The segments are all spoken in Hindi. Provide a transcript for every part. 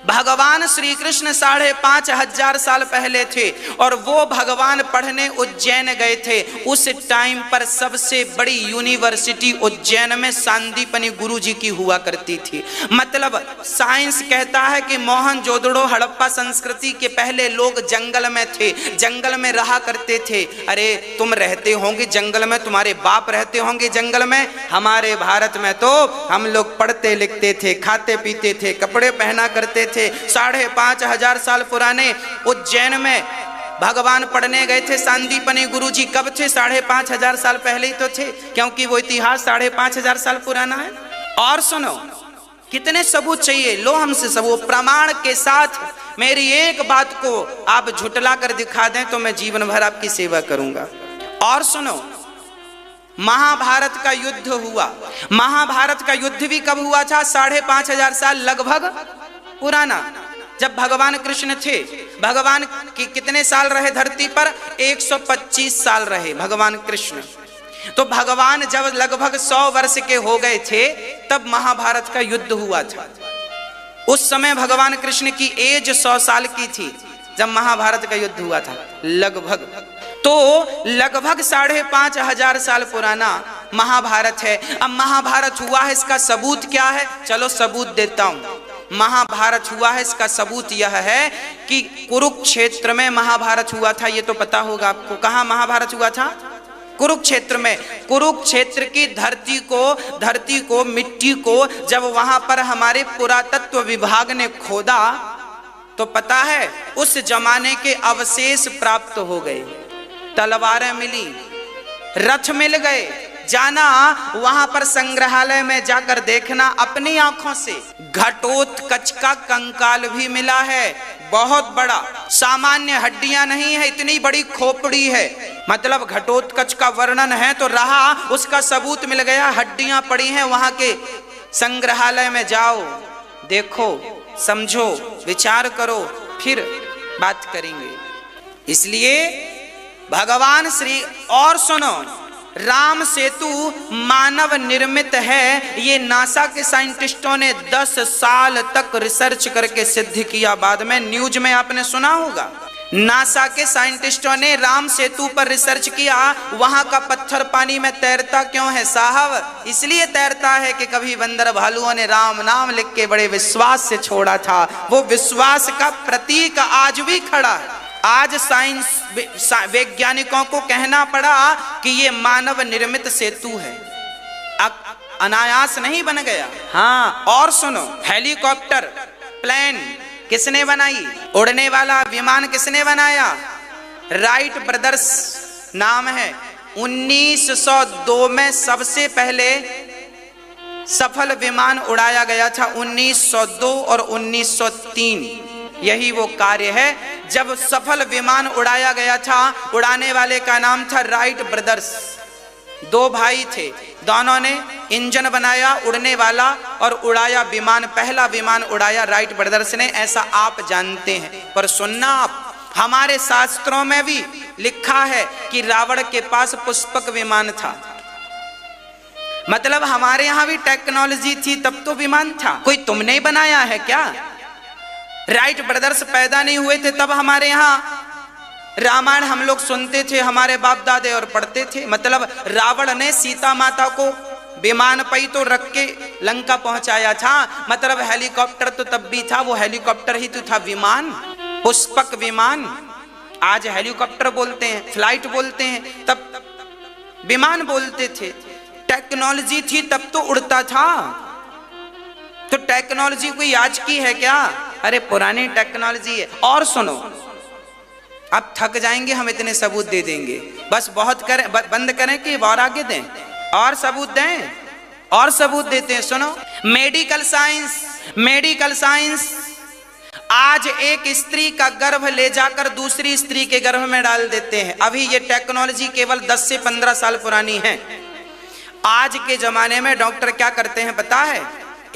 भगवान श्री कृष्ण 5,500 साल पहले थे और वो भगवान पढ़ने उज्जैन गए थे। उस टाइम पर सबसे बड़ी यूनिवर्सिटी उज्जैन में सांदीपनि गुरु जी की हुआ करती थी। मतलब साइंस कहता है कि मोहनजोदड़ो हड़प्पा संस्कृति के पहले लोग जंगल में थे, जंगल में रहा करते थे। अरे तुम रहते होंगे जंगल में, तुम्हारे बाप रहते होंगे जंगल में, हमारे भारत में तो हम लोग पढ़ते लिखते थे, खाते पीते थे, कपड़े पहना करते थे। 5,500 साल पुराने उज्जैन में भगवान पढ़ने गए थे सांदीपनि गुरु जी। कब थे? 5,500 साल पहले ही तो थे, क्योंकि वो इतिहास 5,500 साल पुराना है। और सुनो, कितने सबूत चाहिए, लो हमसे सबूत प्रमाण के साथ। मेरी एक बात को आप झुटला कर दिखा दें तो मैं जीवन भर आपकी सेवा करूंगा। और सुनो, महाभारत का युद्ध हुआ। महाभारत का युद्ध भी कब हुआ था? 5,500 साल लगभग पुराना, जब भगवान कृष्ण थे। भगवान की कितने साल रहे धरती पर? 125 साल रहे भगवान कृष्ण। तो भगवान जब लगभग 100 वर्ष के हो गए थे तब महाभारत का युद्ध हुआ था। उस समय भगवान कृष्ण की एज 100 साल की थी जब महाभारत का युद्ध हुआ था लगभग। तो लगभग 5,500 साल पुराना महाभारत है। अब महाभारत हुआ है, इसका सबूत क्या है? चलो सबूत देता हूं। महाभारत हुआ है, इसका सबूत यह है कि कुरुक्षेत्र में महाभारत हुआ था। ये तो पता होगा आपको। कहां महाभारत हुआ था? कुरुक्षेत्र में। कुरुक्षेत्र की धरती को मिट्टी को जब वहां पर हमारे पुरातत्व विभाग ने खोदा तो पता है उस जमाने के अवशेष प्राप्त हो गए। तलवारें मिली, रथ मिल गए। जाना वहां पर संग्रहालय में जाकर देखना अपनी आंखों से। घटोत्कच का कंकाल भी मिला है, बहुत बड़ा, सामान्य हड्डियां नहीं है, इतनी बड़ी खोपड़ी है। मतलब घटोत्कच का वर्णन है तो रहा, उसका सबूत मिल गया। हड्डियां पड़ी हैं वहां के संग्रहालय में। जाओ, देखो, समझो, विचार करो, फिर बात करेंगे। इसलिए भगवान श्री, और सुनो, राम सेतु मानव निर्मित है। ये नासा के साइंटिस्टों ने 10 साल तक रिसर्च करके सिद्ध किया। बाद में न्यूज में आपने सुना होगा, नासा के साइंटिस्टों ने राम सेतु पर रिसर्च किया। वहां का पत्थर पानी में तैरता क्यों है साहब? इसलिए तैरता है कि कभी बंदर भालुओं ने राम नाम लिख के बड़े विश्वास से छोड़ा था। वो विश्वास का प्रतीक आज भी खड़ा है। आज साइंस वैज्ञानिकों को कहना पड़ा कि ये मानव निर्मित सेतु है, अनायास नहीं बन गया। हाँ, और सुनो, हेलीकॉप्टर, प्लेन किसने बनाई? उड़ने वाला विमान किसने बनाया? राइट ब्रदर्स नाम है। 1902 में सबसे पहले सफल विमान उड़ाया गया था। 1902 और 1903 यही वो कार्य है जब सफल विमान उड़ाया गया था। उड़ाने वाले का नाम था राइट ब्रदर्स। 2 भाई थे, दोनों ने इंजन बनाया उड़ने वाला और उड़ाया विमान। पहला विमान उड़ाया राइट ब्रदर्स ने, ऐसा आप जानते हैं। पर सुनना आप, हमारे शास्त्रों में भी लिखा है कि रावण के पास पुष्पक विमान था। मतलब हमारे यहां भी टेक्नोलॉजी थी तब तो विमान था। कोई तुमने बनाया है क्या? राइट ब्रदर्स पैदा नहीं हुए थे तब हमारे यहाँ रामायण हम लोग सुनते थे, हमारे बाप दादे, और पढ़ते थे। मतलब रावण ने सीता माता को विमान पर ही तो रख के लंका पहुंचाया था। मतलब हेलीकॉप्टर तो तब भी था, वो हेलीकॉप्टर ही तो था विमान, पुष्पक विमान। आज हेलीकॉप्टर बोलते हैं, फ्लाइट बोलते हैं, तब विमान बोलते थे। टेक्नोलॉजी थी तब तो उड़ता था। तो टेक्नोलॉजी कोई आज की है क्या? अरे पुरानी टेक्नोलॉजी है। और सुनो, अब थक जाएंगे, हम इतने सबूत दे देंगे, बस बहुत करें, बंद करें कि और आगे दें? और सबूत दें, और सबूत देते हैं। सुनो, मेडिकल साइंस आज एक स्त्री का गर्भ ले जाकर दूसरी स्त्री के गर्भ में डाल देते हैं। अभी ये टेक्नोलॉजी केवल 10 से 15 साल पुरानी है। आज के जमाने में डॉक्टर क्या करते हैं पता है?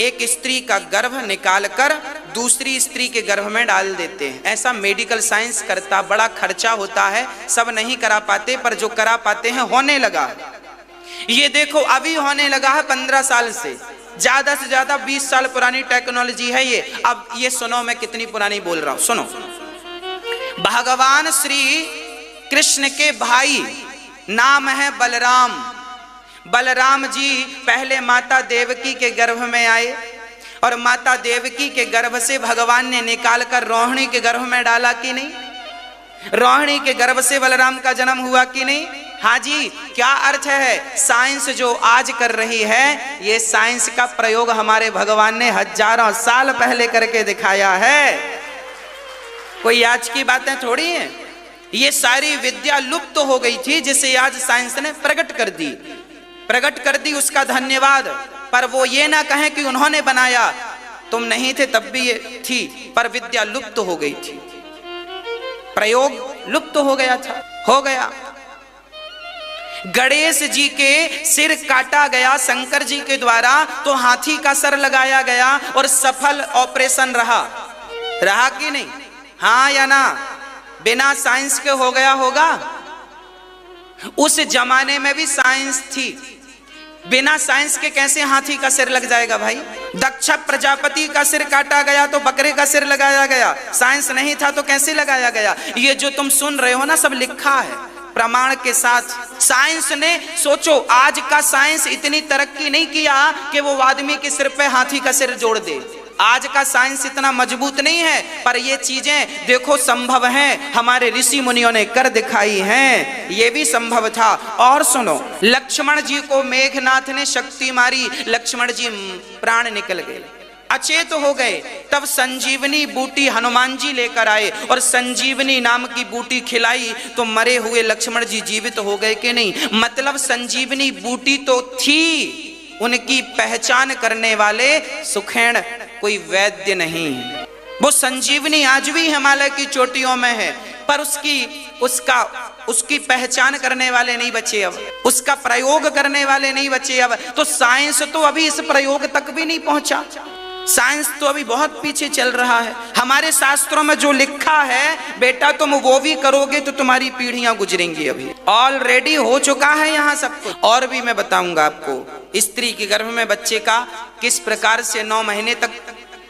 एक स्त्री का गर्भ निकालकर दूसरी स्त्री के गर्भ में डाल देते हैं। ऐसा मेडिकल साइंस करता। बड़ा खर्चा होता है, सब नहीं करा पाते, पर जो करा पाते हैं होने लगा। ये देखो अभी होने लगा है 15 साल से। ज्यादा से ज्यादा 20 साल पुरानी टेक्नोलॉजी है ये। अब ये सुनो मैं कितनी पुरानी बोल रहा हूं, सुनो। भगवान श्री कृष्ण के भाई नाम है बलराम। बलराम जी पहले माता देवकी के गर्भ में आए और माता देवकी के गर्भ से भगवान ने निकालकर रोहिणी के गर्भ में डाला कि नहीं? रोहिणी के गर्भ से बलराम का जन्म हुआ कि नहीं? हाँ जी। क्या अर्थ है? साइंस जो आज कर रही है, ये साइंस का प्रयोग हमारे भगवान ने हजारों साल पहले करके दिखाया है। कोई आज की बातें थोड़ी है। ये सारी विद्या लुप्त तो हो गई थी, जिसे आज साइंस ने प्रकट कर दी, उसका धन्यवाद। पर वो ये ना कहें कि उन्होंने बनाया, तुम नहीं थे तब भी ये थी, पर विद्या लुप्त हो गई थी, प्रयोग लुप्त हो गया था, हो गया। गणेश जी के सिर काटा गया शंकर जी के द्वारा, तो हाथी का सर लगाया गया और सफल ऑपरेशन रहा कि नहीं? हाँ या ना? बिना साइंस के हो गया होगा? उस जमाने में भी साइंस थी, बिना साइंस के कैसे हाथी का सिर लग जाएगा भाई? दक्ष प्रजापति का सिर काटा गया तो बकरे का सिर लगाया गया, साइंस नहीं था तो कैसे लगाया गया? ये जो तुम सुन रहे हो ना, सब लिखा है प्रमाण के साथ। साइंस ने, सोचो आज का साइंस इतनी तरक्की नहीं किया कि वो आदमी के सिर पे हाथी का सिर जोड़ दे। आज का साइंस इतना मजबूत नहीं है, पर ये चीजें देखो संभव हैं, हमारे ऋषि मुनियों ने कर दिखाई हैं, ये भी संभव था। और सुनो, लक्ष्मण जी को मेघनाथ ने शक्ति मारी, लक्ष्मण जी प्राण निकल गए, अचेत हो गए। तब संजीवनी बूटी हनुमान जी लेकर आए और संजीवनी नाम की बूटी खिलाई, तो मरे हुए लक्ष्मण जी जीवित हो गए कि नहीं? मतलब संजीवनी बूटी तो थी, उनकी पहचान करने वाले सुखेण कोई वैद्य नहीं। वो संजीवनी आज भी हिमालय की चोटियों में है, पर उसकी पहचान करने वाले नहीं बचे अब, उसका प्रयोग करने वाले नहीं बचे अब। तो साइंस तो अभी इस प्रयोग तक भी नहीं पहुंचा, साइंस तो अभी बहुत पीछे चल रहा है। हमारे शास्त्रों में जो लिखा है बेटा, तुम वो भी करोगे तो तुम्हारी पीढ़ियां गुजरेंगी। अभी ऑलरेडी हो चुका है यहाँ सब कुछ। और भी मैं बताऊंगा आपको, स्त्री के गर्भ में बच्चे का किस प्रकार से 9 महीने तक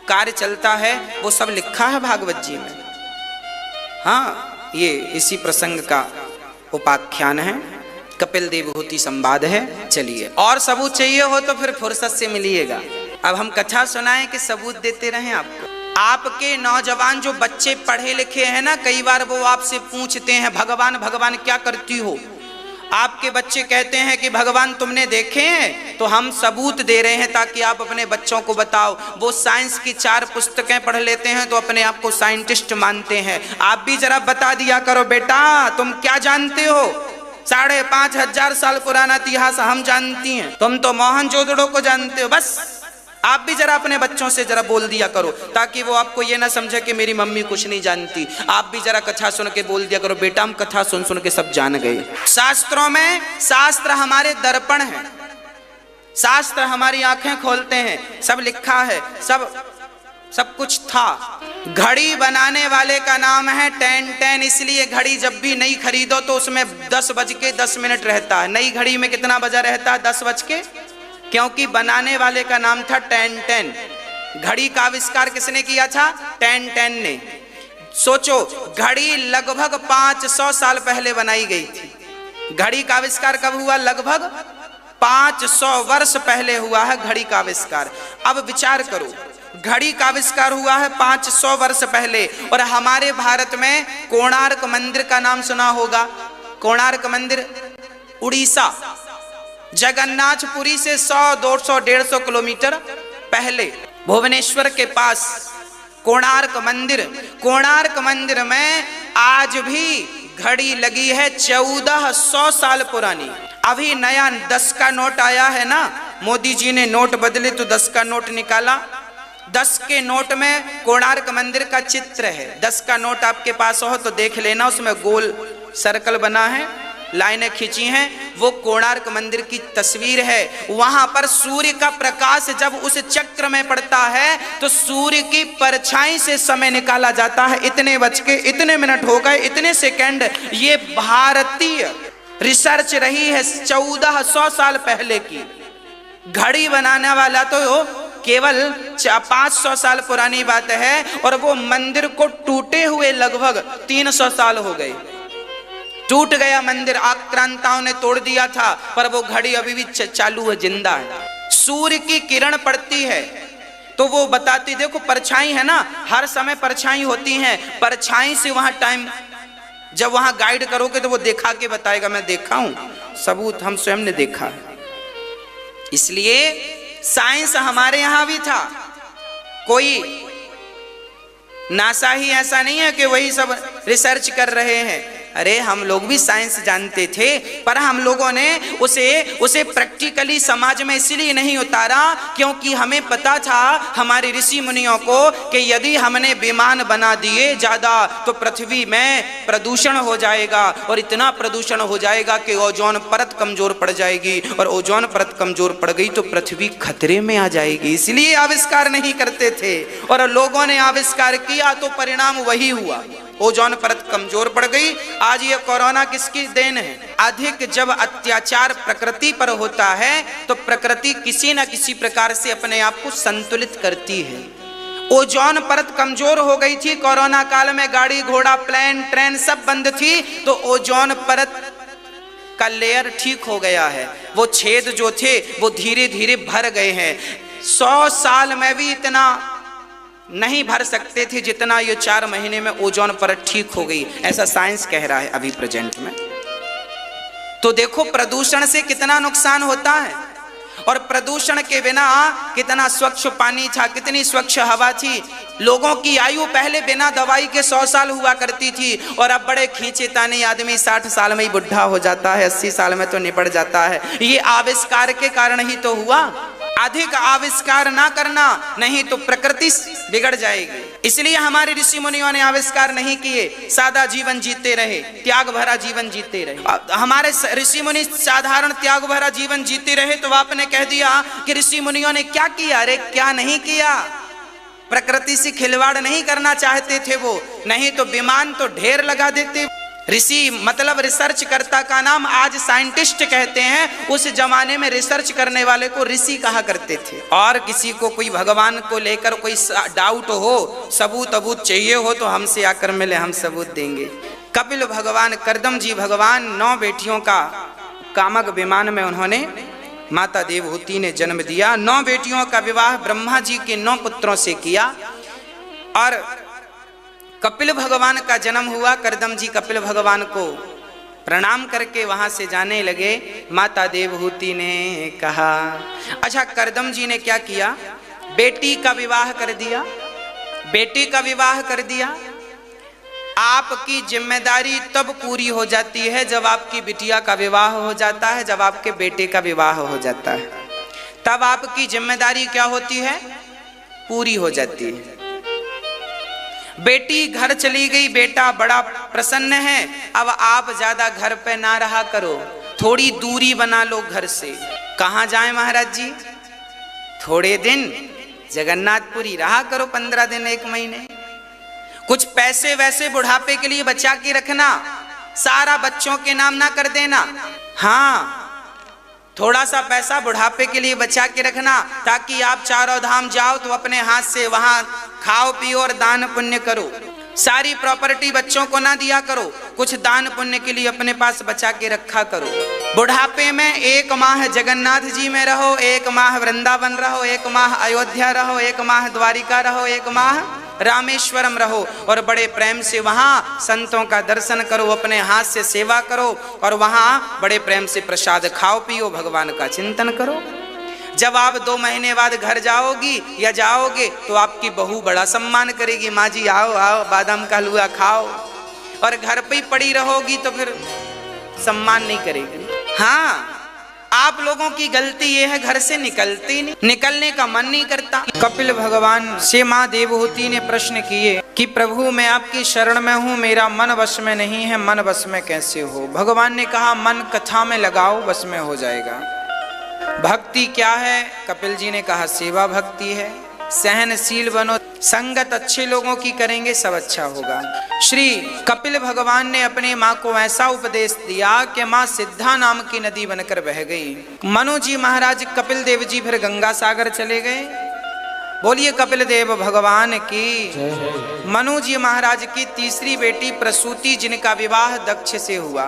कार्य चलता है, वो सब लिखा है भागवत जी में। हाँ, ये इसी प्रसंग का उपाख्यान है, कपिल देवहूति संवाद है। चलिए, और सबूत चाहिए हो तो फिर फुर्सत से मिलिएगा। अब हम कथा सुनाएं कि सबूत देते रहें आपको? आपके नौजवान जो बच्चे पढ़े लिखे हैं ना, कई बार वो आपसे पूछते हैं भगवान भगवान क्या करती हो? आपके बच्चे कहते हैं कि भगवान तुमने देखे हैं, तो हम सबूत दे रहे हैं ताकि आप अपने बच्चों को बताओ। वो साइंस की 4 पुस्तकें पढ़ लेते हैं तो अपने आप को साइंटिस्ट मानते हैं। आप भी जरा बता दिया करो बेटा, तुम क्या जानते हो? 5,500 साल पुराना इतिहास हम जानती हैं, तुम तो मोहनजोदड़ो को जानते हो। बस आप भी जरा अपने बच्चों से जरा बोल दिया करो, ताकि वो आपको ये ना समझे कि मेरी मम्मी कुछ नहीं जानती। आप भी जरा कथा सुन के बोल दिया करो, बेटा हम कथा सुन सुन के सब जान गए। शास्त्रों में, शास्त्र हमारे दर्पण हैं, शास्त्र हमारी आंखें खोलते हैं, सब लिखा है, सब कुछ था। घड़ी बनाने वाले का नाम है टेन, इसलिए घड़ी जब भी नई खरीदो तो उसमें 10:10 रहता है। नई घड़ी में कितना बजा रहता है? 10 बज के, क्योंकि बनाने वाले का नाम था टेन। घड़ी का आविष्कार किसने किया था? टेन ने। सोचो, घड़ी लगभग 500 साल पहले बनाई गई थी। घड़ी का आविष्कार कब हुआ? लगभग 500 वर्ष पहले हुआ है घड़ी का आविष्कार। अब विचार करो, घड़ी का आविष्कार हुआ है 500 वर्ष पहले, और हमारे भारत में कोणार्क मंदिर का नाम सुना होगा। कोणार्क मंदिर उड़ीसा, जगन्नाथपुरी से 100, 200, 150 किलोमीटर पहले भुवनेश्वर के पास कोणार्क मंदिर। कोणार्क मंदिर में आज भी घड़ी लगी है 1400 साल पुरानी। अभी नया 10 का नोट आया है ना, मोदी जी ने नोट बदले तो 10 का नोट निकाला। 10 के नोट में कोणार्क मंदिर का चित्र है। 10 का नोट आपके पास हो तो देख लेना, उसमें गोल सर्कल बना है, लाइनें खींची हैं, वो कोणार्क मंदिर की तस्वीर है। वहां पर सूर्य का प्रकाश जब उस चक्र में पड़ता है तो सूर्य की परछाई से समय निकाला जाता है। इतने बज के इतने मिनट हो गए, इतने सेकंड। ये भारतीय रिसर्च रही है 1400 साल पहले की। घड़ी बनाने वाला तो केवल 500 साल पुरानी बात है, और वो मंदिर को टूटे हुए लगभग 300 साल हो गए। टूट गया मंदिर, आक्रांताओं ने तोड़ दिया था, पर वो घड़ी अभी भी चालू है, जिंदा है। सूर्य की किरण पड़ती है तो वो बताती, देखो परछाई है ना, हर समय परछाई होती है, परछाई से वहां टाइम, जब वहां गाइड करोगे तो वो दिखा के बताएगा, मैं देखा हूं, सबूत हम स्वयं ने देखा है। इसलिए साइंस हमारे यहां भी था, कोई नासा ही ऐसा नहीं है कि वही सब रिसर्च कर रहे हैं। अरे हम लोग भी साइंस जानते थे, पर हम लोगों ने उसे प्रैक्टिकली समाज में इसलिए नहीं उतारा क्योंकि हमें पता था, हमारे ऋषि मुनियों को, कि यदि हमने विमान बना दिए ज्यादा तो पृथ्वी में प्रदूषण हो जाएगा, और इतना प्रदूषण हो जाएगा कि ओजोन परत कमजोर पड़ जाएगी, और ओजोन परत कमजोर पड़ गई तो पृथ्वी खतरे में आ जाएगी। इसलिए आविष्कार नहीं करते थे, और लोगों ने आविष्कार किया तो परिणाम वही हुआ, ओजोन परत कमजोर पड़ गई। आज ये कोरोना किसकी देन है? अधिक जब अत्याचार प्रकृति पर होता है तो प्रकृति किसी न किसी प्रकार से अपने आप को संतुलित करती है। ओजोन परत कमजोर हो गई थी कोरोना काल में, गाड़ी घोड़ा प्लेन ट्रेन सब बंद थी, तो ओजोन परत का लेयर ठीक हो गया है, वो छेद जो थे वो धीरे धीरे भर गए हैं। 100 साल में भी इतना नहीं भर सकते थे जितना ये 4 महीने में ओजोन परत ठीक हो गई, ऐसा साइंस कह रहा है अभी प्रेजेंट में। तो देखो प्रदूषण से कितना नुकसान होता है, और प्रदूषण के बिना कितना स्वच्छ पानी था, कितनी स्वच्छ हवा थी। लोगों की आयु पहले बिना दवाई के 100 साल हुआ करती थी, और अब बड़े खींचे ताने आदमी 60 साल में ही बुढ़ा हो जाता है, 80 साल में तो निपट जाता है। ये आविष्कार के कारण ही तो हुआ। अधिक आविष्कार ना करना, नहीं तो प्रकृति बिगड़ जाएगी। इसलिए हमारे ऋषि मुनियों ने आविष्कार नहीं किए, सादा जीवन जीते रहे, त्याग भरा जीवन जीते रहे। हमारे ऋषि मुनि साधारण त्याग भरा जीवन जीते रहे, तो आपने कह दिया कि ऋषि मुनियों ने क्या किया? अरे क्या नहीं किया, प्रकृति से खिलवाड़ नहीं करना चाहते थे वो, नहीं तो विमान तो ढेर लगा देते। ऋषि मतलब रिसर्च करता का नाम आज साइंटिस्ट कहते हैं, उस जमाने में रिसर्च करने वाले को ऋषि कहा करते थे। और किसी को कोई भगवान को लेकर कोई डाउट हो, सबूत चाहिए हो, तो हमसे आकर मिले, हम सबूत देंगे। कपिल भगवान, करदम जी भगवान, 9 बेटियों का कामक विमान में उन्होंने, माता देवहूति ने जन्म दिया। 9 बेटियों का विवाह ब्रह्मा जी के 9 पुत्रों से किया, और कपिल भगवान का जन्म हुआ। करदम जी कपिल भगवान को प्रणाम करके वहां से जाने लगे। माता देवहूति ने कहा, अच्छा करदम जी ने क्या किया? बेटी का विवाह कर दिया, बेटी का विवाह कर दिया। आपकी जिम्मेदारी तब पूरी हो जाती है जब आपकी बिटिया का विवाह हो जाता है, जब आपके बेटे का विवाह हो जाता है, तब आपकी जिम्मेदारी क्या होती है? पूरी हो जाती है। बेटी घर चली गई, बेटा बड़ा प्रसन्न है, अब आप ज्यादा घर पे ना रहा करो, थोड़ी दूरी बना लो घर से। कहाँ जाएं महाराज जी? थोड़े दिन जगन्नाथपुरी रहा करो, 15 दिन 1 महीने। कुछ पैसे वैसे बुढ़ापे के लिए बचा के रखना, सारा बच्चों के नाम ना कर देना। हाँ, थोड़ा सा पैसा बुढ़ापे के लिए बचा के रखना, ताकि आप 4 धाम जाओ तो अपने हाथ से वहां खाओ पियो और दान पुण्य करो। सारी प्रॉपर्टी बच्चों को ना दिया करो, कुछ दान पुण्य के लिए अपने पास बचा के रखा करो। बुढ़ापे में 1 माह जगन्नाथ जी में रहो, 1 माह वृंदावन रहो, 1 माह अयोध्या रहो, 1 माह द्वारिका रहो, 1 माह रामेश्वरम रहो, और बड़े प्रेम से वहाँ संतों का दर्शन करो, अपने हाथ से सेवा करो, और वहाँ बड़े प्रेम से प्रसाद खाओ पियो, भगवान का चिंतन करो। जब आप 2 महीने बाद घर जाओगी या जाओगे तो आपकी बहू बड़ा सम्मान करेगी, माँ जी आओ आओ बादाम का हलवा खाओ। और घर पे ही पड़ी रहोगी तो फिर सम्मान नहीं करेगी। हाँ, आप लोगों की गलती ये है, घर से निकलती नहीं, निकलने का मन नहीं करता। कपिल भगवान से माँ देवहूति ने प्रश्न किए कि प्रभु मैं आपकी शरण में हूँ, मेरा मन वश में नहीं है, मन वश में कैसे हो? भगवान ने कहा मन कथा में लगाओ, वश में हो जाएगा। भक्ति क्या है? कपिल जी ने कहा सेवा भक्ति है। सहनशील बनो, संगत अच्छे लोगों की करेंगे सब अच्छा होगा। श्री कपिल भगवान ने अपनी माँ को ऐसा उपदेश दिया कि माँ सिद्धा नाम की नदी बनकर बह गई। मनु जी महाराज कपिल देव जी फिर गंगा सागर चले गए। बोलिए कपिल देव भगवान की। मनु जी महाराज की तीसरी बेटी प्रसूति, जिनका विवाह दक्ष से हुआ।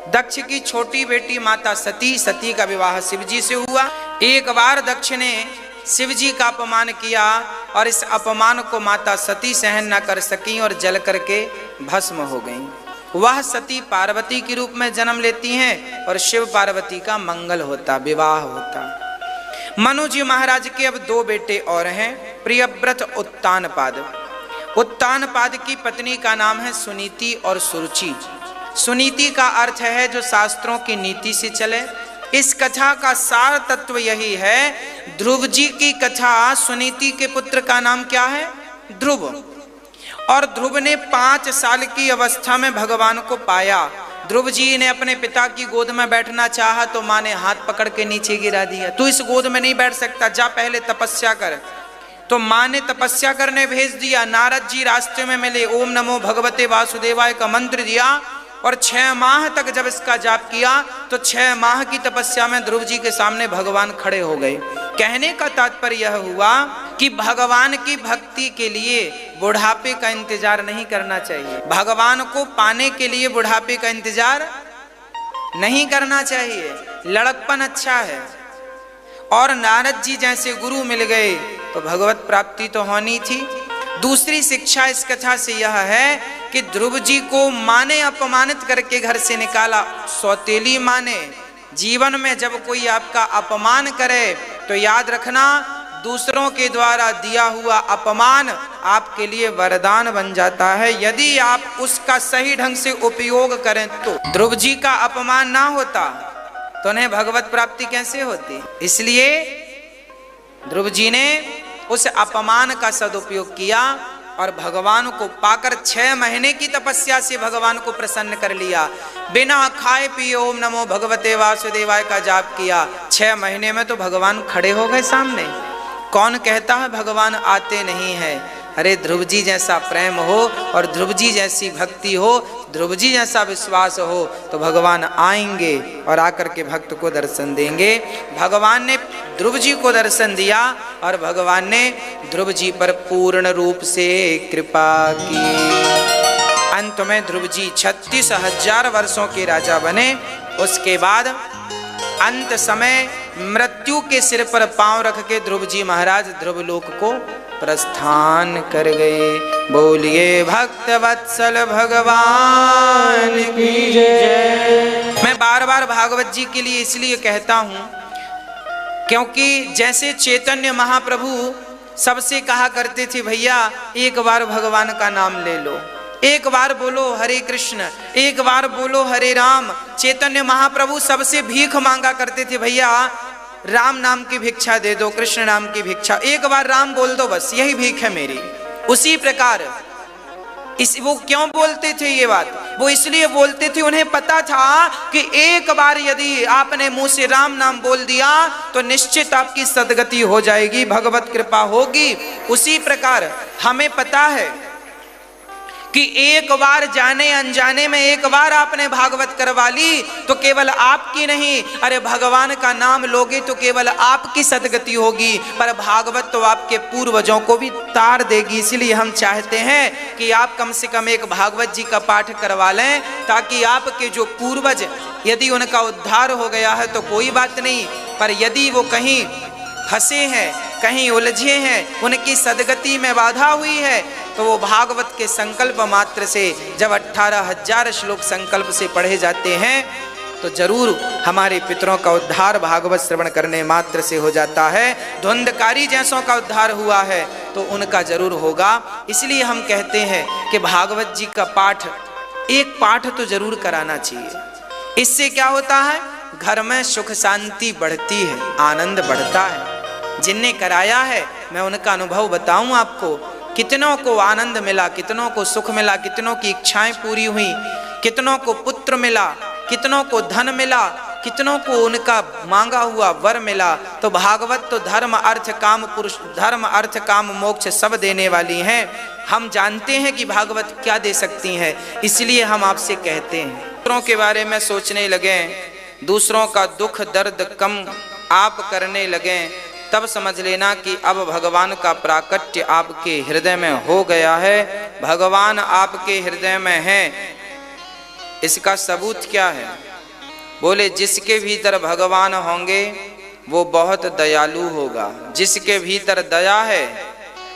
दक्ष की छोटी बेटी माता सती, सती का विवाह शिव जी से हुआ। एक बार दक्ष ने शिव जी का अपमान किया और इस अपमान को माता सती सहन न कर सकी और जल करके भस्म हो गईं। वह सती पार्वती के रूप में जन्म लेती हैं और शिव पार्वती का मंगल होता, विवाह होता। मनु जी महाराज के अब दो बेटे और हैं, प्रियव्रत, उत्तानपाद। उत्तानपाद की पत्नी का नाम है सुनीति और सुरुचि। सुनीति का अर्थ है जो शास्त्रों की नीति से चले। इस कथा का सार तत्व यही है। ध्रुव जी की कथा, सुनीति के पुत्र का नाम क्या है? ध्रुव। और ध्रुव ने 5 साल की अवस्था में भगवान को पाया। ध्रुव जी ने अपने पिता की गोद में बैठना चाहा तो माँ ने हाथ पकड़ के नीचे गिरा दिया। तू इस गोद में नहीं बैठ सकता, जा पहले तपस्या कर। तो माँ ने तपस्या करने भेज दिया। नारद जी रास्ते में मिले, ओम नमो भगवते वासुदेवाय का मंत्र दिया और 6 माह तक जब इसका जाप किया तो 6 माह की तपस्या में ध्रुव जी के सामने भगवान खड़े हो गए। कहने का तात्पर्य यह हुआ कि भगवान की भक्ति के लिए बुढ़ापे का इंतजार नहीं करना चाहिए। भगवान को पाने के लिए बुढ़ापे का इंतजार नहीं करना चाहिए। लड़कपन अच्छा है। और नारद जी जैसे गुरु मिल गए तो भगवत प्राप्ति तो होनी थी। दूसरी शिक्षा इस कथा से यह है कि ध्रुव जी को माँ ने अपमानित करके घर से निकाला। सौतेली माँ ने। जीवन में जब कोई आपका अपमान करे तो याद रखना, दूसरों के द्वारा दिया हुआ अपमान आपके लिए वरदान बन जाता है, यदि आप उसका सही ढंग से उपयोग करें तो। ध्रुव जी का अपमान ना होता तो उन्हें भगवत प्राप्ति कैसे होती? इसलिए ध्रुव जी ने उस अपमान का सदुपयोग किया और भगवान को पाकर 6 महीने की तपस्या से भगवान को प्रसन्न कर लिया। बिना खाए पिए ओम नमो भगवते वासुदेवाय का जाप किया। 6 महीने में तो भगवान खड़े हो गए सामने। कौन कहता है भगवान आते नहीं है? अरे ध्रुव जी जैसा प्रेम हो और ध्रुव जी जैसी भक्ति हो, ध्रुव जी जैसा विश्वास हो तो भगवान आएंगे और आकर के भक्त को दर्शन देंगे। भगवान ने ध्रुव जी को दर्शन दिया और भगवान ने ध्रुव जी पर पूर्ण रूप से कृपा की। अंत में ध्रुव जी 36,000 वर्षों के राजा बने। उसके बाद अंत समय मृत्यु के सिर पर पांव रख के ध्रुव जी महाराज ध्रुवलोक को प्रस्थान कर गए। बोलिए भक्त वत्सल भगवान की जय। मैं बार बार भागवत जी के लिए इसलिए कहता हूं क्योंकि जैसे चैतन्य महाप्रभु सबसे कहा करते थे, भैया एक बार भगवान का नाम ले लो, एक बार बोलो हरे कृष्ण, एक बार बोलो हरे राम। चैतन्य महाप्रभु सबसे भीख मांगा करते थे, भैया राम नाम की भिक्षा दे दो, कृष्ण नाम की भिक्षा, एक बार राम बोल दो, बस यही भीख है मेरी। उसी प्रकार वो क्यों बोलते थे ये बात? वो इसलिए बोलते थे, उन्हें पता था कि एक बार यदि आपने मुंह से राम नाम बोल दिया तो निश्चित आपकी सद्गति हो जाएगी, भगवत कृपा होगी। उसी प्रकार हमें पता है कि एक बार जाने अनजाने में एक बार आपने भागवत करवा ली तो केवल आपकी नहीं, अरे भगवान का नाम लोगे तो केवल आपकी सद्गति होगी, पर भागवत तो आपके पूर्वजों को भी तार देगी। इसलिए हम चाहते हैं कि आप कम से कम एक भागवत जी का पाठ करवा लें, ताकि आपके जो पूर्वज यदि उनका उद्धार हो गया है तो कोई बात नहीं, पर यदि वो कहीं फंसे हैं, कहीं उलझे हैं, उनकी सद्गति में बाधा हुई है, तो वो भागवत के संकल्प मात्र से जब 18,000 श्लोक संकल्प से पढ़े जाते हैं तो जरूर हमारे पितरों का उद्धार भागवत श्रवण करने मात्र से हो जाता है। धुंधकारी जैसों का उद्धार हुआ है तो उनका जरूर होगा। इसलिए हम कहते हैं कि भागवत जी का पाठ, एक पाठ तो जरूर कराना चाहिए। इससे क्या होता है? घर में सुख शांति बढ़ती है, आनंद बढ़ता है। जिनने कराया है मैं उनका अनुभव बताऊं आपको, कितनों को आनंद मिला, कितनों को सुख मिला, कितनों की इच्छाएं पूरी हुई, कितनों को पुत्र मिला, कितनों को धन मिला, कितनों को उनका मांगा हुआ वर मिला। तो भागवत तो धर्म अर्थ काम पुरुष, धर्म अर्थ काम मोक्ष सब देने वाली हैं। हम जानते हैं कि भागवत क्या दे सकती हैं, इसलिए हम आपसे कहते हैं दूसरों के बारे में सोचने लगे, दूसरों का दुख दर्द कम आप करने लगे, तब समझ लेना कि अब भगवान का प्राकट्य आपके हृदय में हो गया है। भगवान आपके हृदय में है। इसका सबूत क्या है? बोले जिसके भीतर भगवान होंगे वो बहुत दयालु होगा। जिसके भीतर दया है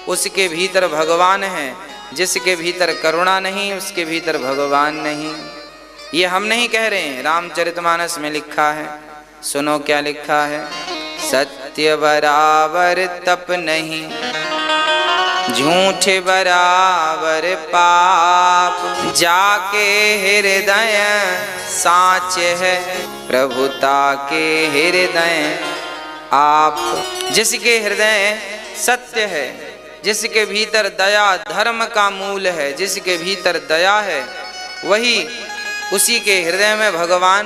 उसके भीतर भगवान है, जिसके भीतर करुणा नहीं उसके भीतर भगवान नहीं। ये हम नहीं कह रहे हैं, रामचरितमानस में लिखा है। सुनो क्या लिखा है। सत्य बराबर तप नहीं, झूठ बराबर पाप, जाके हृदय साच है, प्रभुता के हृदय आप। जिसके हृदय सत्य है, जिसके भीतर दया धर्म का मूल है, जिसके भीतर दया है वही, उसी के हृदय में भगवान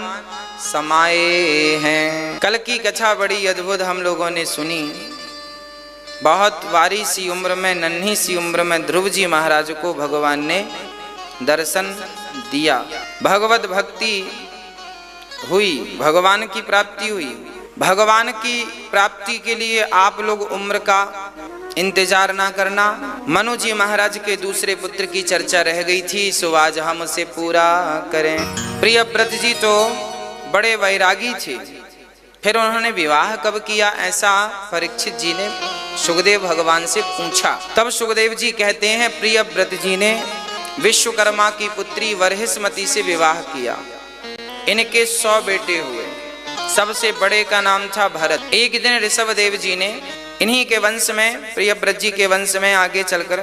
समाये हैं। कल की कथा बड़ी अद्भुत हम लोगों ने सुनी। बहुत बारी सी उम्र में, नन्ही सी उम्र में ध्रुव जी महाराज को भगवान ने दर्शन दिया। भगवत भक्ति हुई, भगवान की प्राप्ति हुई। भगवान की प्राप्ति के लिए आप लोग उम्र का इंतजार ना करना। मनु जी महाराज के दूसरे पुत्र की चर्चा रह गई थी, सो आज हम उसे पूरा करें। प्रियव्रत जी तो बड़े वैरागी थे, फिर उन्होंने विवाह कब किया ऐसा परीक्षित जी ने सुखदेव भगवान से पूछा। तब सुखदेव जी कहते हैं प्रियव्रत जी ने विश्वकर्मा की पुत्री वर्हिष्मति से विवाह किया। इनके 100 बेटे हुए, सबसे बड़े का नाम था भरत। एक दिन ऋषभदेव जी ने इन्हीं के वंश में, प्रियव्रत जी के वंश में आगे चलकर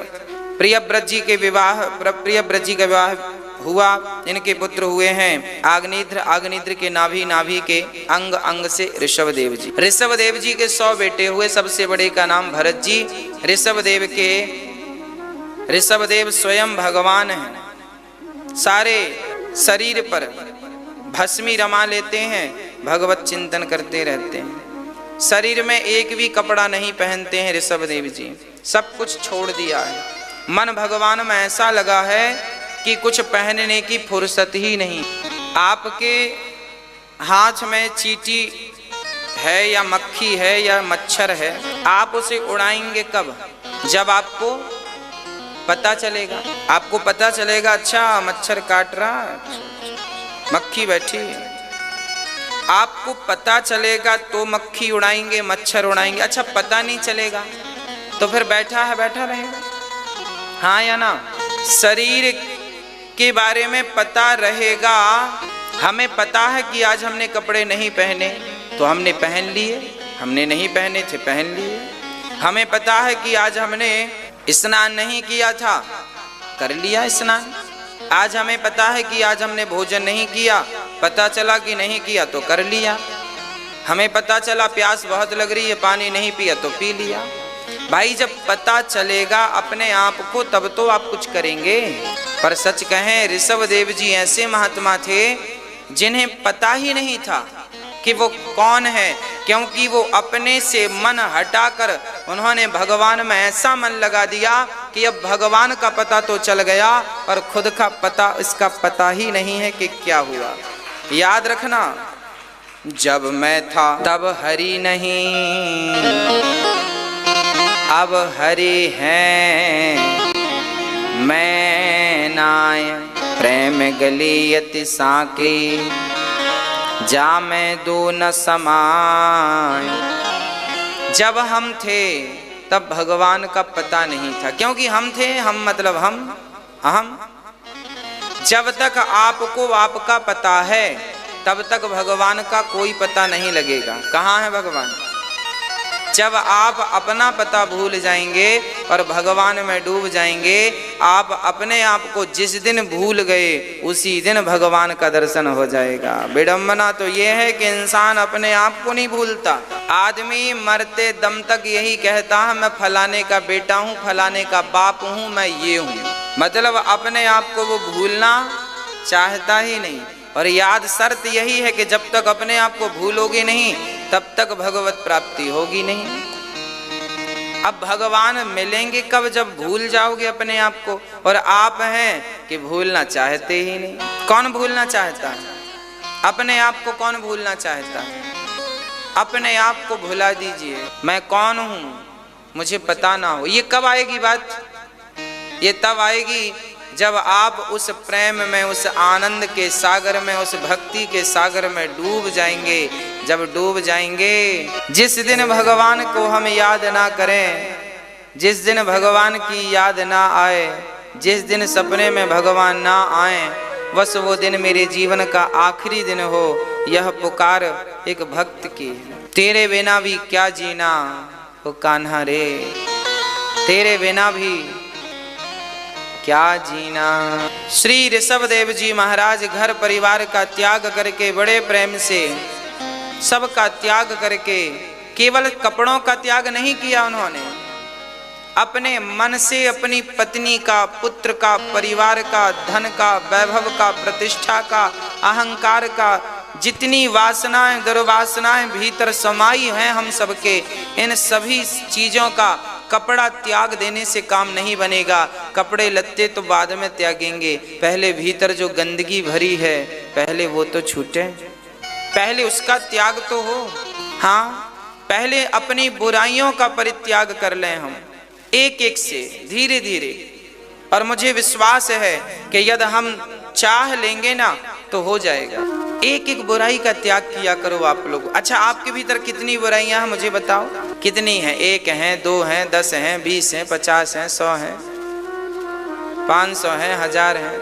प्रियव्रत जी का विवाह हुआ। इनके पुत्र हुए हैं आग्निद्र, आग्निद्र के नाभि के अंग, अंग से ऋषभदेव जी। ऋषभदेव जी के 100 बेटे हुए, सबसे बड़े का नाम भरत जी। ऋषभदेव स्वयं भगवान हैं। सारे शरीर पर भस्मी रमा लेते हैं, भगवत चिंतन करते रहते हैं। शरीर में एक भी कपड़ा नहीं पहनते हैं ऋषभदेव जी, सब कुछ छोड़ दिया है। मन भगवान में ऐसा लगा है कि कुछ पहनने की फुर्सत ही नहीं। आपके हाथ में चींटी है या मक्खी है या मच्छर है, आप उसे उड़ाएंगे कब? जब आपको पता चलेगा। आपको पता चलेगा अच्छा मच्छर काट रहा है, मक्खी बैठी है, आपको पता चलेगा तो मक्खी उड़ाएंगे, मच्छर उड़ाएंगे। अच्छा पता नहीं चलेगा तो फिर बैठा है बैठा रहेगा, हाँ या ना? शरीर के बारे में पता रहेगा। हमें पता है कि आज हमने कपड़े नहीं पहने तो हमने पहन लिए, हमने नहीं पहने थे पहन लिए। हमें पता है कि आज हमने स्नान नहीं किया था, कर लिया स्नान। आज हमें पता है कि आज हमने भोजन नहीं किया, पता चला कि नहीं किया तो कर लिया। हमें पता चला प्यास बहुत लग रही है, पानी नहीं पिया तो पी लिया। भाई जब पता चलेगा अपने आप को तब तो आप कुछ करेंगे। पर सच कहें ऋषभदेव जी ऐसे महात्मा थे जिन्हें पता ही नहीं था कि वो कौन है, क्योंकि वो अपने से मन हटाकर उन्होंने भगवान में ऐसा मन लगा दिया कि अब भगवान का पता तो चल गया पर खुद का पता, इसका पता ही नहीं है कि क्या हुआ। याद रखना, जब मैं था तब हरि नहीं, अब हरि हैं मैं नाय। प्रेम गलियति साके जा मैं दो न समाय। जब हम थे तब भगवान का पता नहीं था, क्योंकि हम थे, हम मतलब हम। जब तक आपको आपका पता है तब तक भगवान का कोई पता नहीं लगेगा। कहाँ है भगवान? जब आप अपना पता भूल जाएंगे और भगवान में डूब जाएंगे, आप अपने आप को जिस दिन भूल गए उसी दिन भगवान का दर्शन हो जाएगा। विडंबना तो ये है कि इंसान अपने आप को नहीं भूलता। आदमी मरते दम तक यही कहता है मैं फलाने का बेटा हूँ, फलाने का बाप हूँ, मैं ये हूँ। मतलब अपने आप को वो भूलना चाहता ही नहीं। और याद शर्त यही है कि जब तक अपने आप को भूलोगे नहीं तब तक भगवत प्राप्ति होगी नहीं। अब भगवान मिलेंगे कब, जब भूल जाओगे अपने आप को। और आप हैं कि भूलना चाहते ही नहीं। कौन भूलना चाहता है? अपने आप को कौन भूलना चाहता है? अपने आप को भुला दीजिए। मैं कौन हूं मुझे पता ना हो। ये कब आएगी बात? ये तब आएगी जब आप उस प्रेम में, उस आनंद के सागर में, उस भक्ति के सागर में डूब जाएंगे। जब डूब जाएंगे, जिस दिन भगवान को हम याद ना करें, जिस दिन भगवान की याद ना आए, जिस दिन सपने में भगवान ना आए, बस वो दिन मेरे जीवन का आखिरी दिन हो। यह पुकार एक भक्त की, तेरे बिना भी क्या जीना ओ कान्हा रे, तेरे बिना भी क्या जीना। श्री ऋषभदेव जी महाराज घर परिवार का त्याग करके, बड़े प्रेम से सबका त्याग करके, केवल कपड़ों का त्याग नहीं किया उन्होंने, अपने मन से अपनी पत्नी का, पुत्र का, परिवार का, धन का, वैभव का, प्रतिष्ठा का, अहंकार का, जितनी वासनाएं दुर्वासनाएं भीतर समाई हैं हम सबके, इन सभी चीजों का कपड़ा त्याग देने से काम नहीं बनेगा। कपड़े लत्ते तो बाद में त्यागेंगे, पहले भीतर जो गंदगी भरी है पहले वो तो छूटे, पहले उसका त्याग तो हो। हाँ, पहले अपनी बुराइयों का परित्याग कर लें हम, एक एक से धीरे धीरे। और मुझे विश्वास है कि यदि हम चाह लेंगे ना तो हो जाएगा। एक एक बुराई का त्याग किया करो आप लोग। अच्छा, आपके भीतर कितनी बुराइयां हैं मुझे बताओ, कितनी हैं? 1 हैं, 2 हैं, 10 हैं, 20 हैं, 50 हैं, 100 हैं, 500 हैं, 1000 हैं।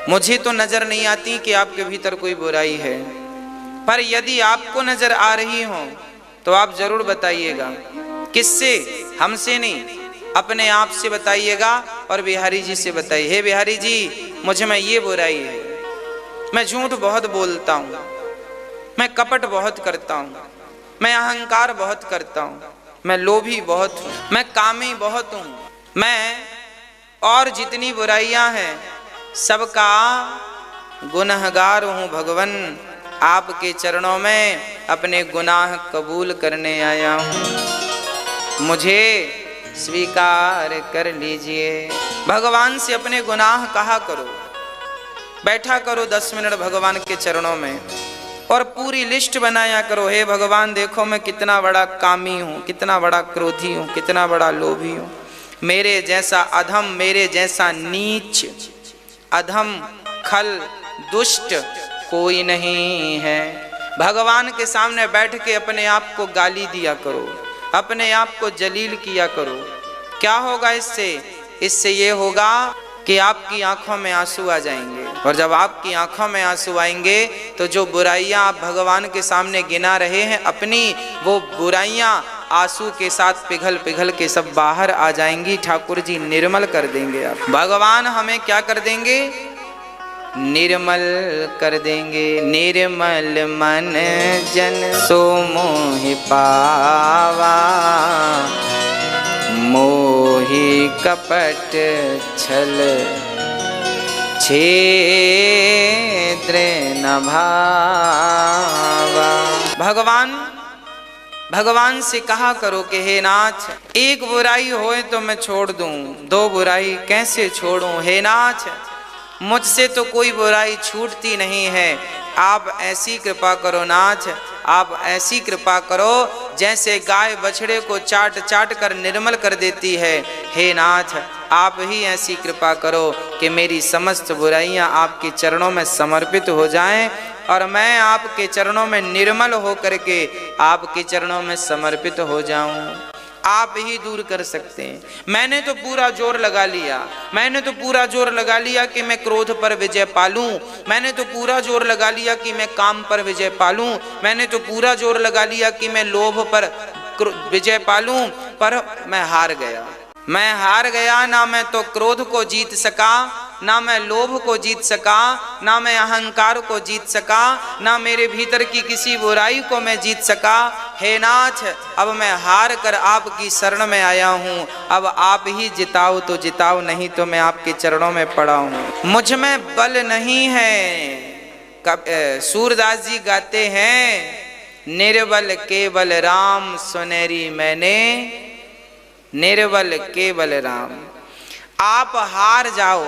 मुझे तो नजर नहीं आती कि आपके भीतर कोई बुराई है, पर यदि आपको नजर आ रही हो तो आप जरूर बताइएगा। किससे? हमसे नहीं, अपने आप से बताइएगा और बिहारी जी से बताइए, हे बिहारी जी मुझ में ये बुराई है, मैं झूठ बहुत बोलता हूँ, मैं कपट बहुत करता हूँ, मैं अहंकार बहुत करता हूँ, मैं लोभी बहुत हूँ, मैं कामी बहुत हूँ, मैं और जितनी बुराइयां हैं सबका गुनहगार हूँ। भगवन आपके चरणों में अपने गुनाह कबूल करने आया हूँ, मुझे स्वीकार कर लीजिए। भगवान से अपने गुनाह कहा करो, बैठा करो 10 मिनट भगवान के चरणों में और पूरी लिस्ट बनाया करो। हे भगवान देखो मैं कितना बड़ा कामी हूँ, कितना बड़ा क्रोधी हूँ, कितना बड़ा लोभी हूँ, मेरे जैसा अधम, मेरे जैसा नीच, अधम, खल, दुष्ट कोई नहीं है। भगवान के सामने बैठ के अपने आप को गाली दिया करो, अपने आप को जलील किया करो। क्या होगा इससे? इससे ये होगा कि आपकी आंखों में आंसू आ जाएंगे, और जब आपकी आंखों में आंसू आएंगे तो जो बुराइयां आप भगवान के सामने गिना रहे हैं अपनी, वो बुराइयां आंसू के साथ पिघल पिघल के सब बाहर आ जाएंगी। ठाकुर जी निर्मल कर देंगे आप। भगवान हमें क्या कर देंगे? निर्मल कर देंगे। निर्मल मन जन सो मोहि पावा, मोहि कपट छल छेद्र न भावा। भगवान से कहा करो कि हे नाथ, एक बुराई होए तो मैं छोड़ दूं, 2 बुराई कैसे छोड़ूं। हे नाथ, मुझसे तो कोई बुराई छूटती नहीं है, आप ऐसी कृपा करो नाथ, आप ऐसी कृपा करो जैसे गाय बछड़े को चाट चाट कर निर्मल कर देती है। हे नाथ, आप ही ऐसी कृपा करो कि मेरी समस्त बुराइयां आपके चरणों में समर्पित हो जाएं और मैं आपके चरणों में निर्मल हो करके आपके चरणों में समर्पित हो जाऊं। आप ही दूर कर सकते हैं। मैंने तो पूरा जोर लगा लिया, मैंने तो पूरा जोर लगा लिया कि मैं क्रोध पर विजय पालूं, मैंने तो पूरा जोर लगा लिया कि मैं काम पर विजय पालूं, मैंने तो पूरा जोर लगा लिया कि मैं लोभ पर विजय पालूं, पर मैं हार गया। मैं हार गया, ना मैं तो क्रोध को जीत सका, ना मैं लोभ को जीत सका, ना मैं अहंकार को जीत सका, ना मेरे भीतर की किसी बुराई को मैं जीत सका। हे नाथ, अब मैं हार कर आपकी शरण में आया हूँ, अब आप ही जिताओ तो जिताओ, नहीं तो मैं आपके चरणों में पड़ा हूँ। मुझ में बल नहीं है, सूरदास जी गाते हैं, निर्बल केवल राम सुनेरी मैंने, निर्बल केवल राम। आप हार जाओ,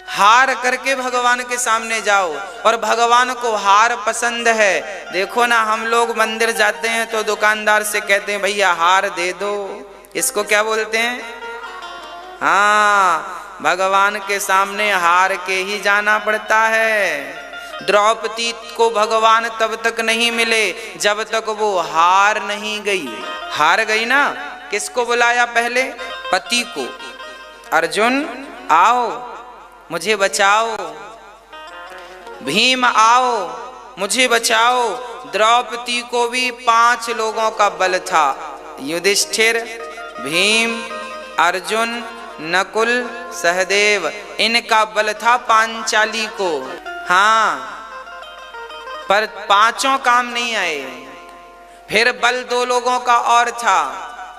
हार करके भगवान के सामने जाओ। और भगवान को हार पसंद है। देखो ना, हम लोग मंदिर जाते हैं तो दुकानदार से कहते हैं भैया हार दे दो। इसको क्या बोलते हैं? हाँ, भगवान के सामने हार के ही जाना पड़ता है। द्रौपदी को भगवान तब तक नहीं मिले जब तक वो हार नहीं गई। हार गई ना, किसको बुलाया पहले? पति को। अर्जुन आओ मुझे बचाओ, भीम आओ मुझे बचाओ। द्रौपदी को भी 5 लोगों का बल था, युधिष्ठिर, भीम, अर्जुन, नकुल, सहदेव, इनका बल था पांचाली को। हाँ, पर 5 काम नहीं आए। फिर बल 2 लोगों का और था,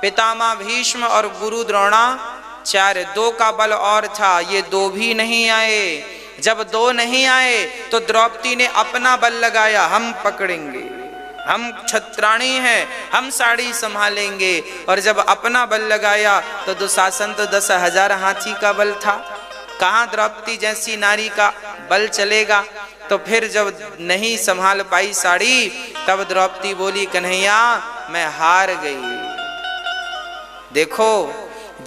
पितामह भीष्म और गुरु द्रोणाचार्य। 2 का बल और था, ये 2 भी नहीं आए। जब 2 नहीं आए तो द्रौपदी ने अपना बल लगाया, हम पकड़ेंगे, हम क्षत्राणी हैं, हम साड़ी संभालेंगे। और जब अपना बल लगाया तो दुशासन तो 10,000 हाथी का बल था। कहाँ द्रौपदी जैसी नारी का बल चलेगा? तो फिर जब नहीं संभाल पाई साड़ी, तब द्रौपदी बोली कन्हैया मैं हार गई। देखो,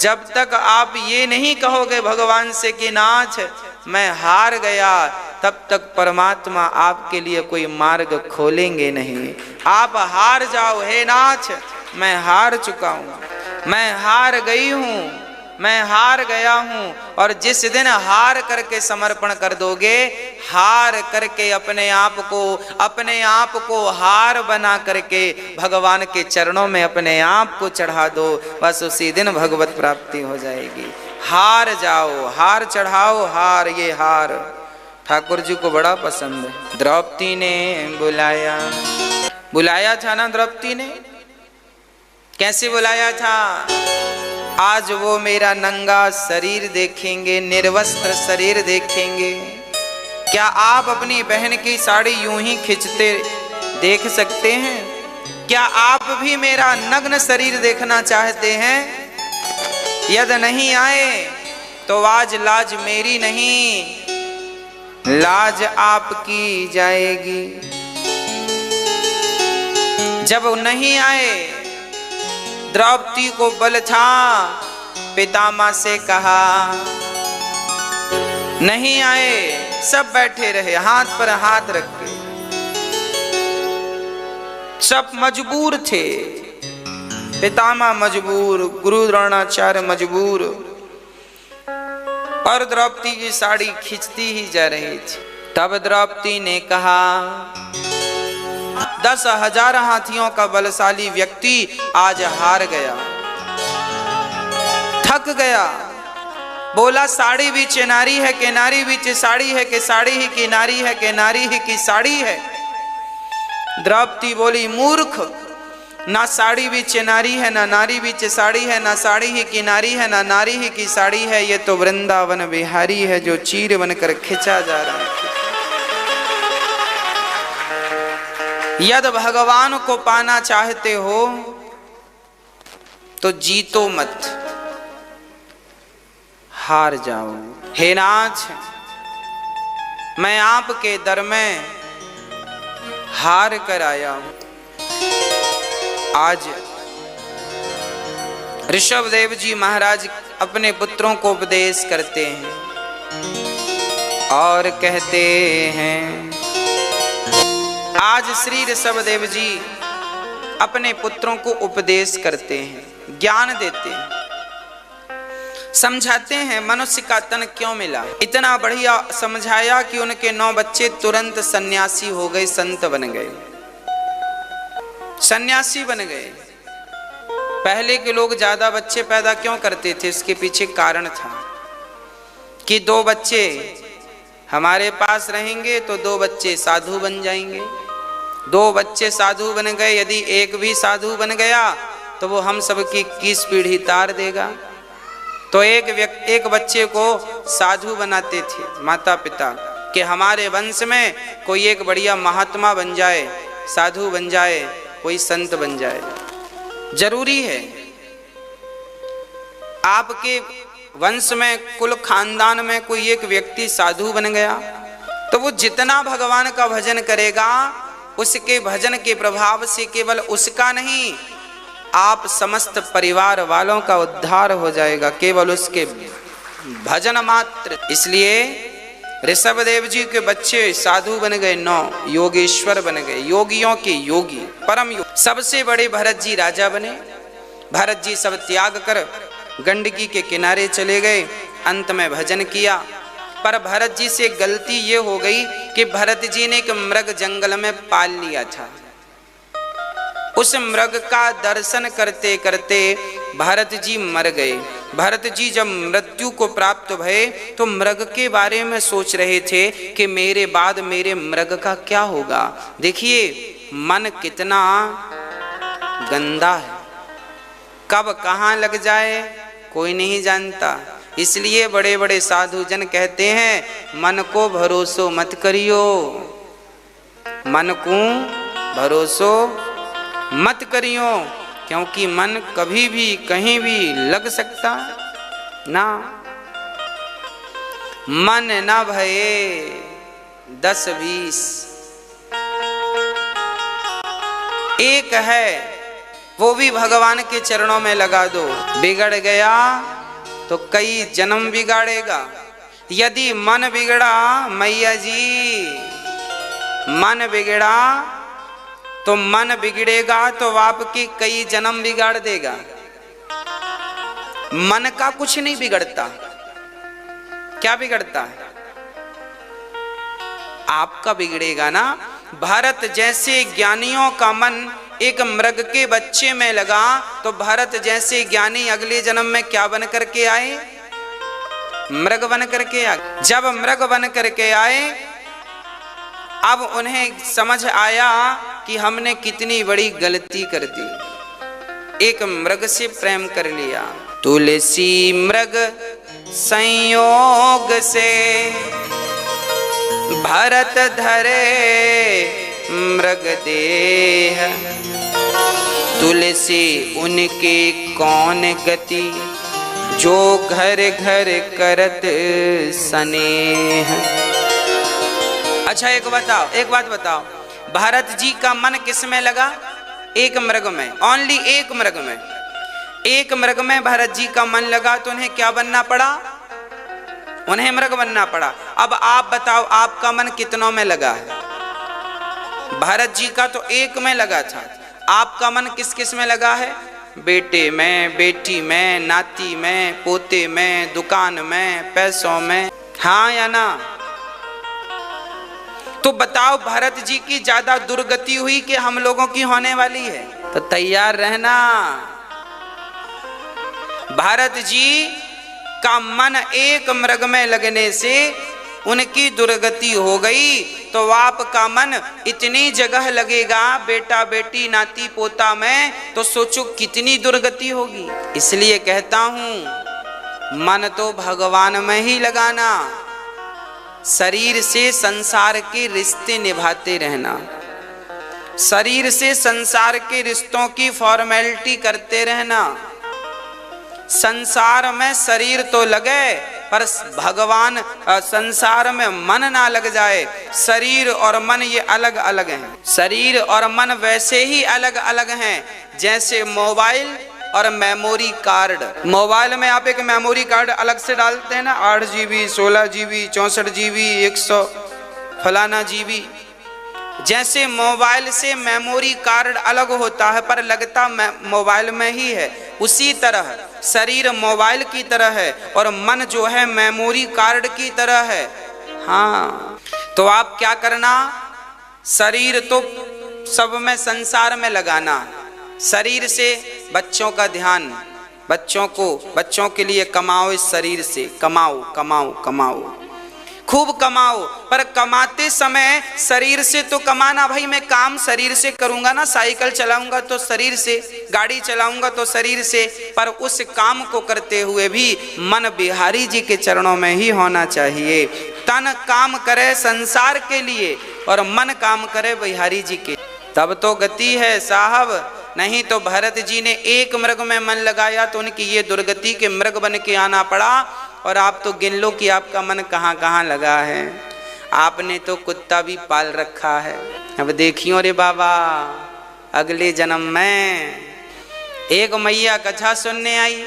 जब तक आप ये नहीं कहोगे भगवान से कि नाथ मैं हार गया, तब तक परमात्मा आपके लिए कोई मार्ग खोलेंगे नहीं। आप हार जाओ, हे नाथ मैं हार चुका हूँ, मैं हार गई हूँ, मैं हार गया हूँ। और जिस दिन हार करके समर्पण कर दोगे, हार करके अपने आप को हार बना करके भगवान के चरणों में अपने आप को चढ़ा दो, बस उसी दिन भगवत प्राप्ति हो जाएगी। हार जाओ, हार चढ़ाओ, हार, ये हार ठाकुर जी को बड़ा पसंद है। द्रौपदी ने बुलाया था ना, द्रौपदी ने कैसे बुलाया था? आज वो मेरा नंगा शरीर देखेंगे, निर्वस्त्र शरीर देखेंगे। क्या आप अपनी बहन की साड़ी यूं ही खींचते देख सकते हैं? क्या आप भी मेरा नग्न शरीर देखना चाहते हैं? यदि नहीं आए तो आज लाज मेरी नहीं, लाज आपकी जाएगी। जब नहीं आए, द्रौपदी को बल था, पितामह से कहा, नहीं आए, सब बैठे रहे हाथ पर हाथ रख के, सब मजबूर थे। पितामह मजबूर, गुरु द्रोणाचार्य मजबूर, और द्रौपदी की साड़ी खींचती ही जा रही थी। तब द्रौपदी ने कहा, 10,000 हाथियों का बलशाली व्यक्ति आज हार गया, थक गया। बोला साड़ी भी नारी है कि नारी भी साड़ी है कि साड़ी ही की नारी है कि नारी ही की साड़ी है। द्रौपदी बोली मूर्ख, ना साड़ी भी नारी है, ना नारी भी साड़ी है, ना साड़ी ही की नारी है, ना नारी ही की साड़ी है। ये तो वृंदावन बिहारी है जो चीर बनकर खिंचा जा रहा है। यदि भगवान को पाना चाहते हो तो जीतो मत, हार जाओ। हे नाथ, मैं आपके दर में हार कर आया हूं। आज ऋषभदेव जी महाराज अपने पुत्रों को उपदेश करते हैं और कहते हैं, आज श्री ऋषभदेव जी अपने पुत्रों को उपदेश करते हैं, ज्ञान देते हैं, समझाते हैं मनुष्य का तन क्यों मिला। इतना बढ़िया समझाया कि उनके 9 बच्चे तुरंत सन्यासी हो गए, संत बन गए, सन्यासी बन गए। पहले के लोग ज्यादा बच्चे पैदा क्यों करते थे? इसके पीछे कारण था कि 2 बच्चे हमारे पास रहेंगे तो 2 बच्चे साधु बन जाएंगे। 2 बच्चे साधु बन गए, यदि एक भी साधु बन गया तो वो हम सबकी 21 पीढ़ी तार देगा। तो एक बच्चे को साधु बनाते थे माता पिता, कि हमारे वंश में कोई एक बढ़िया महात्मा बन जाए, साधु बन जाए, कोई संत बन जाए। जरूरी है। आपके वंश में, कुल खानदान में कोई एक व्यक्ति साधु बन गया तो वो जितना भगवान का भजन करेगा, उसके भजन के प्रभाव से केवल उसका नहीं, आप समस्त परिवार वालों का उद्धार हो जाएगा, केवल उसके भजन मात्र। इसलिए ऋषभदेव जी के बच्चे साधु बन गए, 9 योगेश्वर बन गए, योगियों के योगी, परम योग। सबसे बड़े भरत जी राजा बने। भरत जी सब त्याग कर गंडकी के किनारे चले गए, अंत में भजन किया। पर भरत जी से गलती ये हो गई कि भरत जी ने एक मृग जंगल में पाल लिया था। उस मृग का दर्शन करते करते भरत जी मर गए। भरत जी जब मृत्यु को प्राप्त भये तो मृग के बारे में सोच रहे थे कि मेरे बाद मेरे मृग का क्या होगा। देखिए मन कितना गंदा है, कब कहाँ लग जाए कोई नहीं जानता। इसलिए बड़े बड़े साधु जन कहते हैं मन को भरोसो मत करियो, मन को भरोसो मत करियो, क्योंकि मन कभी भी कहीं भी लग सकता ना। मन न भये 10-20, एक है वो भी भगवान के चरणों में लगा दो। बिगड़ गया तो कई जन्म बिगाड़ेगा। यदि मन बिगड़ा मैया जी, मन बिगड़ा तो मन बिगड़ेगा तो आपके कई जन्म बिगाड़ देगा। मन का कुछ नहीं बिगड़ता। क्या बिगड़ता है? आपका बिगड़ेगा ना। भारत जैसे ज्ञानियों का मन एक मृग के बच्चे में लगा तो भारत जैसे ज्ञानी अगले जन्म में क्या बन करके आए? मृग बन करके आए। जब मृग बन करके आए, अब उन्हें समझ आया कि हमने कितनी बड़ी गलती कर दी, एक मृग से प्रेम कर लिया। तुलसी मृग संयोग से भरत धरे मृग देह, तुलसी उनके कौन गति, जो घर घर करत स्नेह। अच्छा एक बात बताओ, भरत जी का मन किस में लगा? एक मृग में, ओनली एक मृग में। एक मृग में भरत जी का मन लगा तो उन्हें क्या बनना पड़ा? उन्हें मृग बनना पड़ा। अब आप बताओ आपका मन कितनों में लगा है? भरत जी का तो एक में लगा था, आपका मन किस किस में लगा है? बेटे में, बेटी में, नाती में, पोते में, दुकान में, पैसों में, हाँ या ना? तो बताओ भरत जी की ज्यादा दुर्गति हुई कि हम लोगों की होने वाली है? तो तैयार रहना। भरत जी का मन एक मृग में लगने से उनकी दुर्गति हो गई, तो आपका मन इतनी जगह लगेगा बेटा बेटी नाती पोता में, तो सोचो कितनी दुर्गति होगी। इसलिए कहता हूं मन तो भगवान में ही लगाना, शरीर से संसार के रिश्ते निभाते रहना, शरीर से संसार के रिश्तों की फॉर्मेलिटी करते रहना। संसार में शरीर तो लगे पर भगवान संसार में मन ना लग जाए। शरीर और मन ये अलग अलग हैं। शरीर और मन वैसे ही अलग अलग हैं जैसे मोबाइल और मेमोरी कार्ड। मोबाइल में आप एक मेमोरी कार्ड अलग से डालते हैं ना, 8 GB 16 GB 64 GB 100 फलाना GB। जैसे मोबाइल से मेमोरी कार्ड अलग होता है पर लगता मोबाइल में ही है, उसी तरह शरीर मोबाइल की तरह है और मन जो है मेमोरी कार्ड की तरह है। हाँ, तो आप क्या करना? शरीर तो सब में संसार में लगाना। शरीर से बच्चों का ध्यान, बच्चों के लिए कमाओ, इस शरीर से कमाओ कमाओ कमाओ, खूब कमाओ। पर कमाते समय शरीर से तो कमाना, भाई मैं काम शरीर से करूंगा ना, साइकिल चलाऊंगा तो शरीर से, गाड़ी चलाऊंगा तो शरीर से, पर उस काम को करते हुए भी मन बिहारी जी के चरणों में ही होना चाहिए। तन काम करे संसार के लिए और मन काम करे बिहारी जी के, तब तो गति है साहब। नहीं तो भरत जी ने एक मृग में मन लगाया तो उनकी ये दुर्गति के मृग बन के आना पड़ा। और आप तो गिन लो कि आपका मन कहाँ कहाँ लगा है। आपने तो कुत्ता भी पाल रखा है। अब देखियो रे बाबा, अगले जन्म में एक मैया कथा सुनने आई,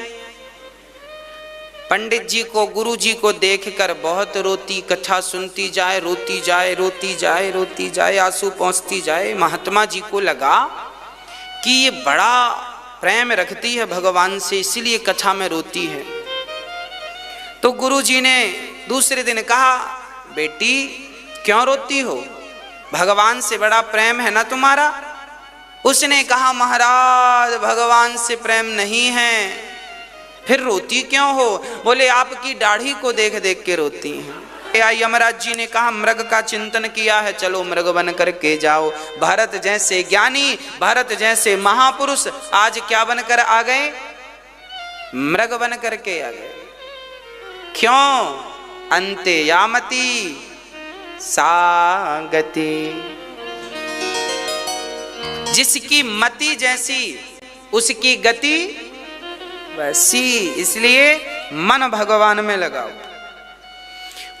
पंडित जी को गुरु जी को देखकर बहुत रोती, कथा सुनती जाए, रोती जाए, रोती जाए, रोती जाए, आंसू पहुँचती जाए। महात्मा जी को लगा कि ये बड़ा प्रेम रखती है भगवान से, इसलिए कथा में रोती है। तो गुरु जी ने दूसरे दिन कहा, बेटी क्यों रोती हो, भगवान से बड़ा प्रेम है ना तुम्हारा। उसने कहा, महाराज भगवान से प्रेम नहीं है। फिर रोती क्यों हो? बोले आपकी दाढ़ी को देख देख के रोती हैं। यमराज जी ने कहा, मृग का चिंतन किया है, चलो मृग बन करके जाओ। भरत जैसे ज्ञानी, भरत जैसे महापुरुष आज क्या बनकर आ गए? मृग बन करके आ गए। क्यों? अंते यामति सागति, जिसकी मति जैसी उसकी गति वैसी, इसलिए मन भगवान में लगाओ।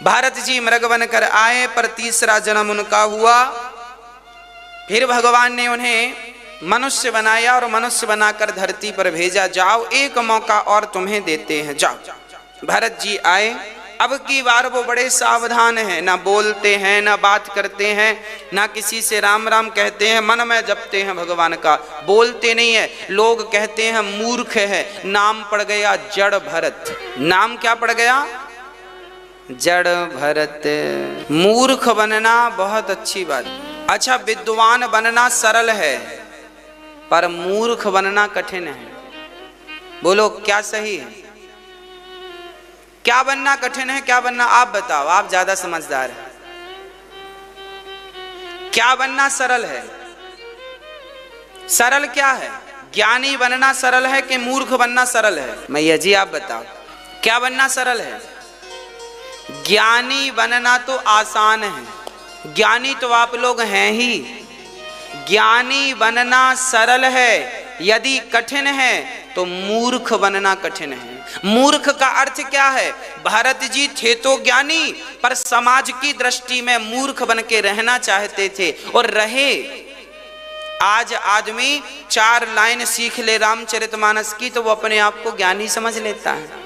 भारत जी मृग बनकर आए, पर तीसरा जन्म उनका हुआ। फिर भगवान ने उन्हें मनुष्य बनाया और मनुष्य बनाकर धरती पर भेजा, जाओ एक मौका और तुम्हें देते हैं, जाओ। भरत जी आए। अब की बार वो बड़े सावधान हैं, ना बोलते हैं, ना बात करते हैं, ना किसी से राम राम कहते हैं, मन में जपते हैं भगवान का, बोलते नहीं है। लोग कहते हैं मूर्ख है, नाम पड़ गया जड़ भरत। नाम क्या पड़ गया? जड़ भरत। मूर्ख बनना बहुत अच्छी बात। अच्छा, विद्वान बनना सरल है, पर मूर्ख बनना कठिन है। बोलो क्या सही है? क्या बनना कठिन है, क्या बनना? आप बताओ, आप ज्यादा समझदार हैं। क्या बनना सरल है? सरल क्या है? ज्ञानी बनना सरल है कि मूर्ख बनना सरल है? मैया जी आप बताओ, क्या बनना सरल है? ज्ञानी बनना तो आसान है, ज्ञानी तो आप लोग हैं ही। ज्ञानी बनना सरल है, यदि कठिन है तो मूर्ख बनना कठिन है। मूर्ख का अर्थ क्या है? भारत जी थे तो ज्ञानी, पर समाज की दृष्टि में मूर्ख बन के रहना चाहते थे और रहे। आज आदमी 4 लाइन सीख ले रामचरितमानस की तो वो अपने आप को ज्ञानी समझ लेता है।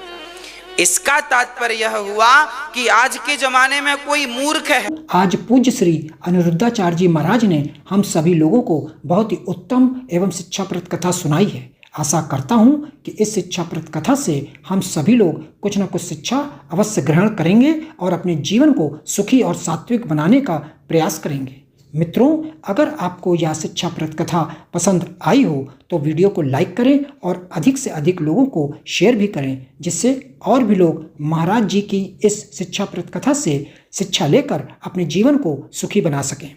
इसका तात्पर्य यह हुआ कि आज के जमाने में कोई मूर्ख है। आज पूज्य श्री अनिरुद्धाचार्य जी महाराज ने हम सभी लोगों को बहुत ही उत्तम एवं शिक्षाप्रद कथा सुनाई है। आशा करता हूं कि इस शिक्षाप्रद कथा से हम सभी लोग कुछ न कुछ शिक्षा अवश्य ग्रहण करेंगे और अपने जीवन को सुखी और सात्विक बनाने का प्रयास करेंगे। मित्रों, अगर आपको यह शिक्षाप्रद कथा पसंद आई हो तो वीडियो को लाइक करें और अधिक से अधिक लोगों को शेयर भी करें, जिससे और भी लोग महाराज जी की इस शिक्षाप्रद कथा से शिक्षा लेकर अपने जीवन को सुखी बना सकें।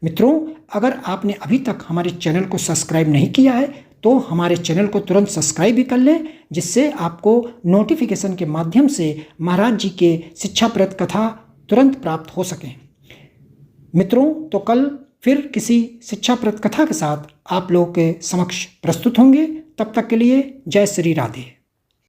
मित्रों, अगर आपने अभी तक हमारे चैनल को सब्सक्राइब नहीं किया है तो हमारे चैनल को तुरंत सब्सक्राइब भी कर लें, जिससे आपको नोटिफिकेशन के माध्यम से महाराज जी के शिक्षाप्रद कथा तुरंत प्राप्त हो सकें। मित्रों, तो कल फिर किसी शिक्षाप्रद कथा के साथ आप लोगों के समक्ष प्रस्तुत होंगे। तब तक के लिए जय श्री राधे।